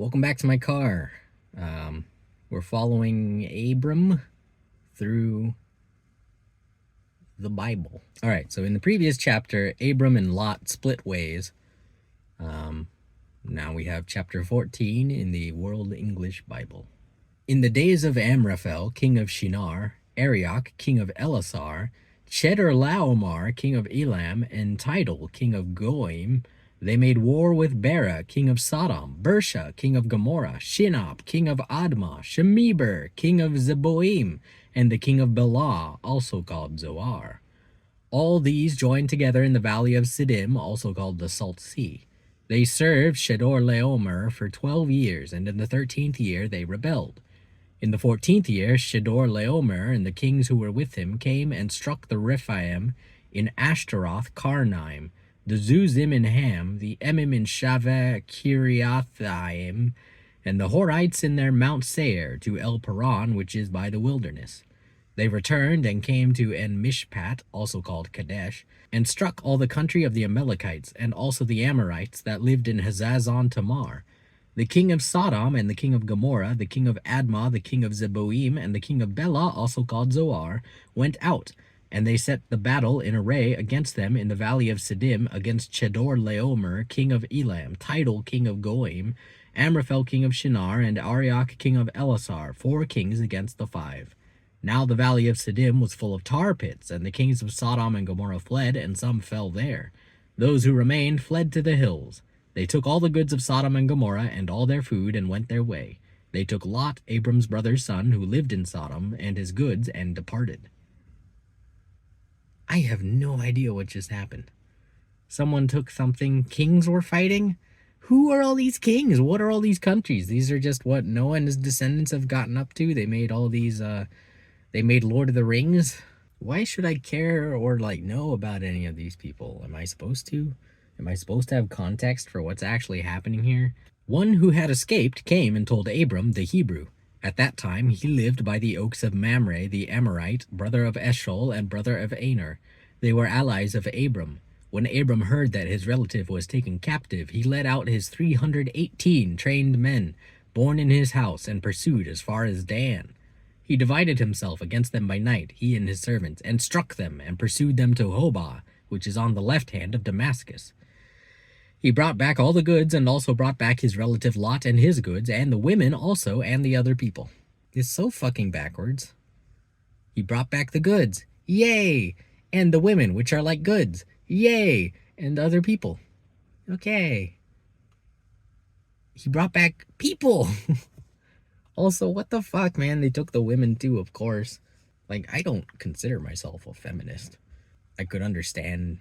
Welcome back to my car. We're following Abram through the Bible. All right, so in the previous chapter, Abram and Lot split ways. Now we have chapter 14 in the World English Bible. In the days of Amraphel, king of Shinar, Arioch, king of Elasar, Chedorlaomer, king of Elam, and Tidal, king of Goim, they made war with Bera, king of Sodom, Bersha, king of Gomorrah, Shinab, king of Admah, Shemeber, king of Zeboim, and the king of Bela, also called Zoar. All these joined together in the valley of Siddim, also called the Salt Sea. They served Chedorlaomer for 12 years, and in the 13th year they rebelled. In the 14th year, Chedorlaomer and the kings who were with him came and struck the Rephaim in Ashtaroth Karnaim, the Zuzim in Ham, the Emim in Shaveh Kiriathaim, and the Horites in their Mount Seir to El Paran, which is by the wilderness. They returned and came to En Mishpat, also called Kadesh, and struck all the country of the Amalekites, and also the Amorites that lived in Hazazon Tamar. The king of Sodom and the king of Gomorrah, the king of Admah, the king of Zeboim, and the king of Bela, also called Zoar, went out, and they set the battle in array against them in the valley of Siddim, against Chedorlaomer, king of Elam, Tidal, king of Goim, Amraphel, king of Shinar, and Arioch, king of Elasar, 4 kings against the 5. Now the valley of Siddim was full of tar pits, and the kings of Sodom and Gomorrah fled, and some fell there. Those who remained fled to the hills. They took all the goods of Sodom and Gomorrah and all their food and went their way. They took Lot, Abram's brother's son, who lived in Sodom, and his goods, and departed. I have no idea what just happened. Someone took something. Kings were fighting? Who are all these kings? What are all these countries? These are just what Noah and his descendants have gotten up to. They made all these, they made Lord of the Rings. Why should I care or, know about any of these people? Am I supposed to? Am I supposed to have context for what's actually happening here? One who had escaped came and told Abram, the Hebrew. At that time he lived by the oaks of Mamre, the Amorite, brother of Eshcol and brother of Aner. They were allies of Abram. When Abram heard that his relative was taken captive, he led out his 318 trained men, born in his house, and pursued as far as Dan. He divided himself against them by night, he and his servants, and struck them, and pursued them to Hobah, which is on the left hand of Damascus. He brought back all the goods, and also brought back his relative Lot and his goods, and the women also, and the other people. It's so fucking backwards. He brought back the goods. Yay! And the women, which are like goods. Yay! And other people. Okay. He brought back people. Also, what the fuck, man? They took the women too, of course. I don't consider myself a feminist. I could understand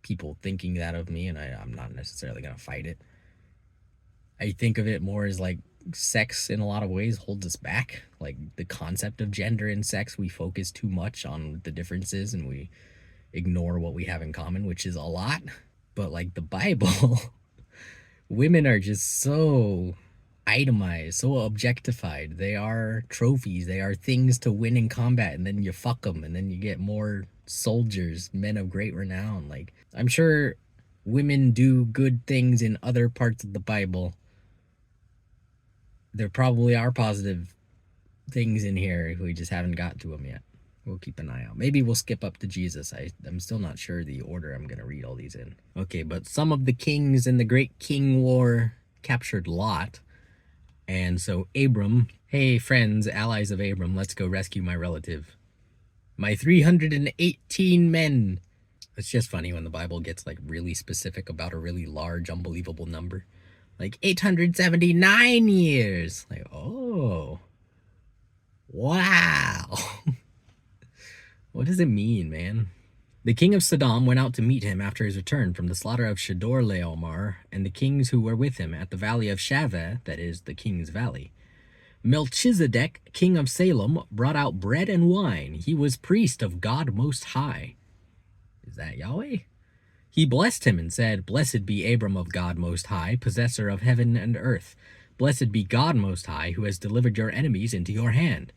people thinking that of me, and I'm not necessarily going to fight it. I think of it more as sex in a lot of ways holds us back. The concept of gender and sex, we focus too much on the differences and we ignore what we have in common, which is a lot. But the Bible, women are just so itemized, so objectified. They are trophies. They are things to win in combat, and then you fuck them, and then you get more soldiers, men of great renown. I'm sure women do good things in other parts of the Bible. There probably are positive things in here. We just haven't got to them yet. We'll keep an eye out. Maybe we'll skip up to Jesus. I'm still not sure the order I'm going to read all these in. Okay, but some of the kings in the Great King War captured Lot. And so Abram, hey friends, allies of Abram, let's go rescue my relative. My 318 men. It's just funny when the Bible gets really specific about a really large, unbelievable number. 879 years. Oh. Wow. What does it mean, man? The king of Sodom went out to meet him after his return from the slaughter of Chedorlaomer and the kings who were with him at the valley of Shaveh, that is, the king's valley. Melchizedek, king of Salem, brought out bread and wine. He was priest of God Most High. Is that Yahweh? He blessed him and said, Blessed be Abram of God Most High, possessor of heaven and earth. Blessed be God Most High, who has delivered your enemies into your hand.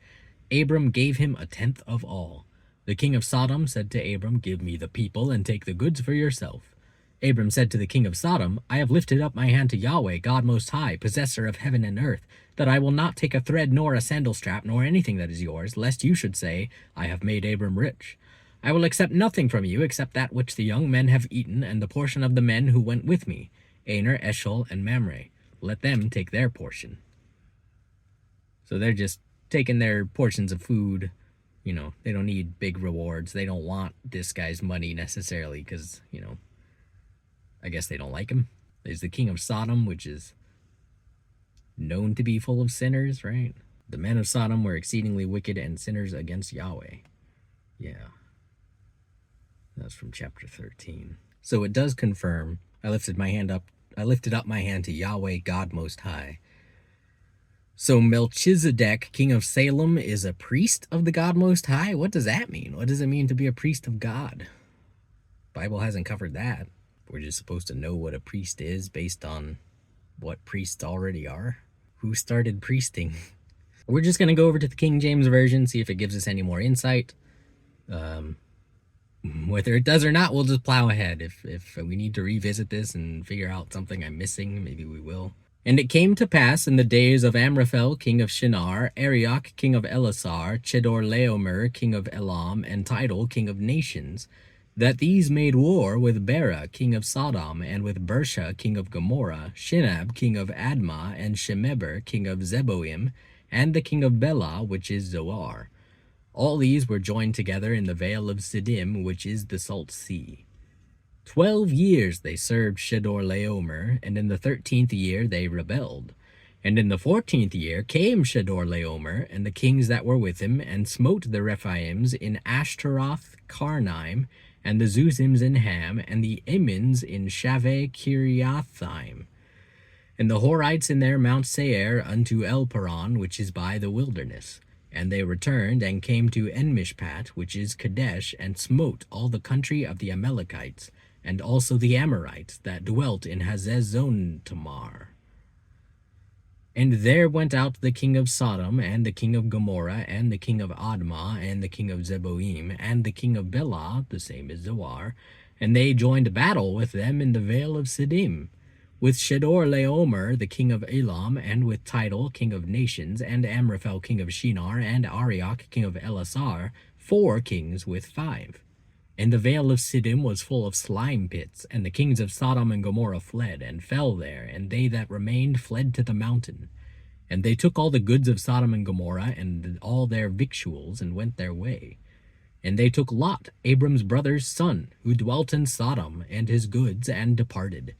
Abram gave him 1/10 of all. The king of Sodom said to Abram, Give me the people and take the goods for yourself. Abram said to the king of Sodom, I have lifted up my hand to Yahweh, God Most High, possessor of heaven and earth, that I will not take a thread nor a sandal strap nor anything that is yours, lest you should say, I have made Abram rich. I will accept nothing from you except that which the young men have eaten, and the portion of the men who went with me, Aner, Eshol, and Mamre. Let them take their portion. So they're just taking their portions of food. You know, they don't need big rewards. They don't want this guy's money necessarily because, you know, I guess they don't like him. There's the king of Sodom, which is known to be full of sinners, right? The men of Sodom were exceedingly wicked and sinners against Yahweh. Yeah. That's from chapter 13. So it does confirm, I lifted up my hand to Yahweh, God Most High. So Melchizedek, king of Salem, is a priest of the God Most High? What does that mean? What does it mean to be a priest of God? Bible hasn't covered that. We're just supposed to know what a priest is based on what priests already are. Who started priesting? We're just going to go over to the King James Version, see if it gives us any more insight. Whether it does or not, we'll just plow ahead. If we need to revisit this and figure out something I'm missing, maybe we will. And it came to pass in the days of Amraphel, king of Shinar, Arioch, king of Elasar, Chedorlaomer, king of Elam, and Tidal, king of nations, that these made war with Bera, king of Sodom, and with Bersha, king of Gomorrah, Shinab, king of Admah, and Shemeber, king of Zeboim, and the king of Bela, which is Zoar. All these were joined together in the vale of Siddim, which is the salt sea. 12 years they served Chedorlaomer, and in the 13th year they rebelled. And in the 14th year came Chedorlaomer, and the kings that were with him, and smote the Rephaims in Ashtaroth Karnaim, and the Zuzims in Ham, and the Emins in Shaveh Kiriathaim, and the Horites in their Mount Seir unto Elparan, which is by the wilderness. And they returned and came to Enmishpat, which is Kadesh, and smote all the country of the Amalekites, and also the Amorites that dwelt in Hazezon Tamar. And there went out the king of Sodom, and the king of Gomorrah, and the king of Admah, and the king of Zeboim, and the king of Bela, the same as Zoar, and they joined battle with them in the vale of Siddim, with Chedorlaomer, the king of Elam, and with Tidal, king of nations, and Amraphel, king of Shinar, and Arioch, king of Elasar, 4 kings with 5. And the vale of Siddim was full of slime pits, and the kings of Sodom and Gomorrah fled, and fell there, and they that remained fled to the mountain. And they took all the goods of Sodom and Gomorrah, and all their victuals, and went their way. And they took Lot, Abram's brother's son, who dwelt in Sodom, and his goods, and departed.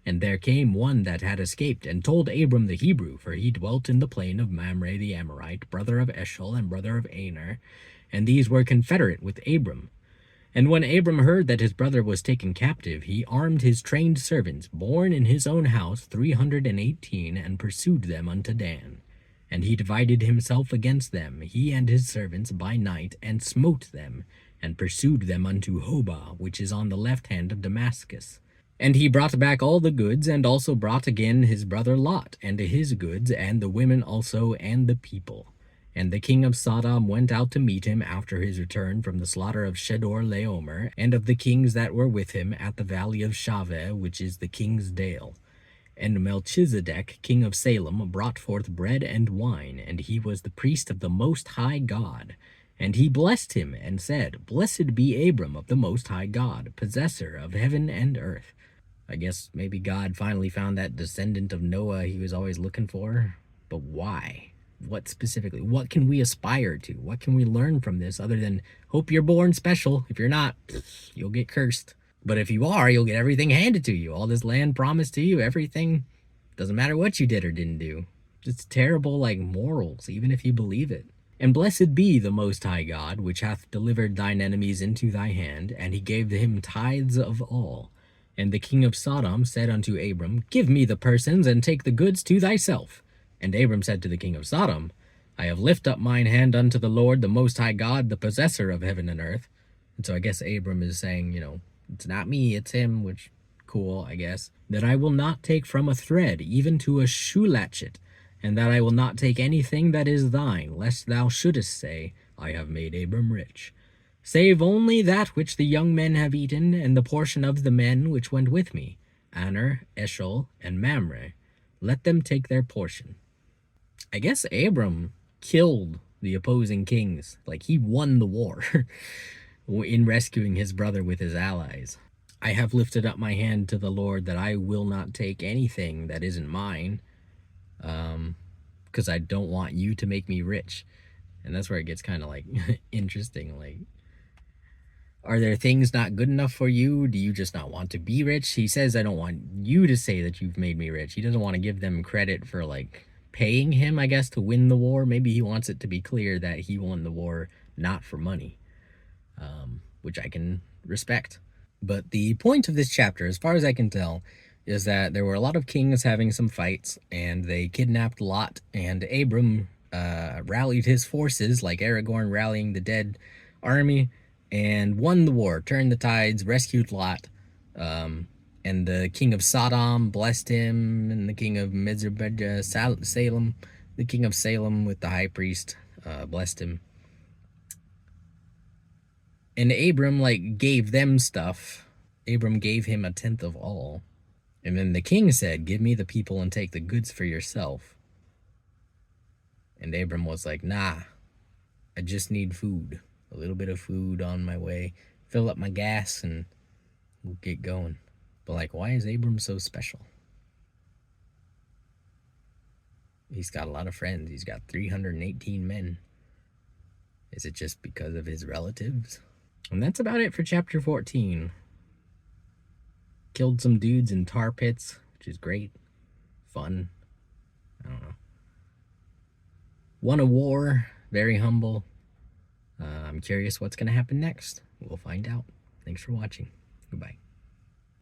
And there came one that had escaped, and told Abram the Hebrew, for he dwelt in the plain of Mamre the Amorite, brother of Eshol, and brother of Aner, and these were confederate with Abram. And when Abram heard that his brother was taken captive, he armed his trained servants, born in his own house, 318, and pursued them unto Dan. And he divided himself against them, he and his servants, by night, and smote them, and pursued them unto Hobah, which is on the left hand of Damascus. And he brought back all the goods, and also brought again his brother Lot, and his goods, and the women also, and the people. And the king of Sodom went out to meet him after his return from the slaughter of Chedorlaomer, and of the kings that were with him at the valley of Shaveh, which is the king's dale. And Melchizedek, king of Salem, brought forth bread and wine, and he was the priest of the Most High God. And he blessed him, and said, Blessed be Abram of the Most High God, possessor of heaven and earth. I guess maybe God finally found that descendant of Noah he was always looking for. But why? What specifically? What can we aspire to? What can we learn from this other than hope you're born special? If you're not, you'll get cursed. But if you are, you'll get everything handed to you. All this land promised to you, everything. Doesn't matter what you did or didn't do. It's terrible, morals, even if you believe it. And blessed be the Most High God, which hath delivered thine enemies into thy hand, and he gave him tithes of all. And the king of Sodom said unto Abram, Give me the persons, and take the goods to thyself. And Abram said to the king of Sodom, I have lifted up mine hand unto the Lord, the Most High God, the possessor of heaven and earth. And so I guess Abram is saying, it's not me, it's him, which, cool, I guess. That I will not take from a thread, even to a shoe latchet, and that I will not take anything that is thine, lest thou shouldest say, I have made Abram rich. save only that which the young men have eaten, and the portion of the men which went with me, Aner, Eshol, and Mamre. Let them take their portion. I guess Abram killed the opposing kings. Like, he won the war in rescuing his brother with his allies. I have lifted up my hand to the Lord that I will not take anything that isn't mine, because I don't want you to make me rich. And that's where it gets kind of like interesting. Like, are there things not good enough for you? Do you just not want to be rich? He says, I don't want you to say that you've made me rich. He doesn't want to give them credit for, like, paying him, I guess, to win the war. Maybe he wants it to be clear that he won the war not for money, which I can respect. But the point of this chapter, as far as I can tell, is that there were a lot of kings having some fights, and they kidnapped Lot, and Abram rallied his forces, like Aragorn rallying the dead army, and won the war, turned the tides, rescued Lot, and the king of Sodom blessed him, and the king of Salem, the king of Salem with the high priest, blessed him. And Abram, like, gave them stuff. Abram gave him 1/10 of all. And then the king said, give me the people and take the goods for yourself. And Abram was like, nah, I just need food. A little bit of food on my way. Fill up my gas and we'll get going. But, like, why is Abram so special? He's got a lot of friends. He's got 318 men. Is it just because of his relatives? And that's about it for chapter 14. Killed some dudes in tar pits, which is great. Fun. I don't know. Won a war. Very humble. I'm curious what's going to happen next. We'll find out. Thanks for watching. Goodbye.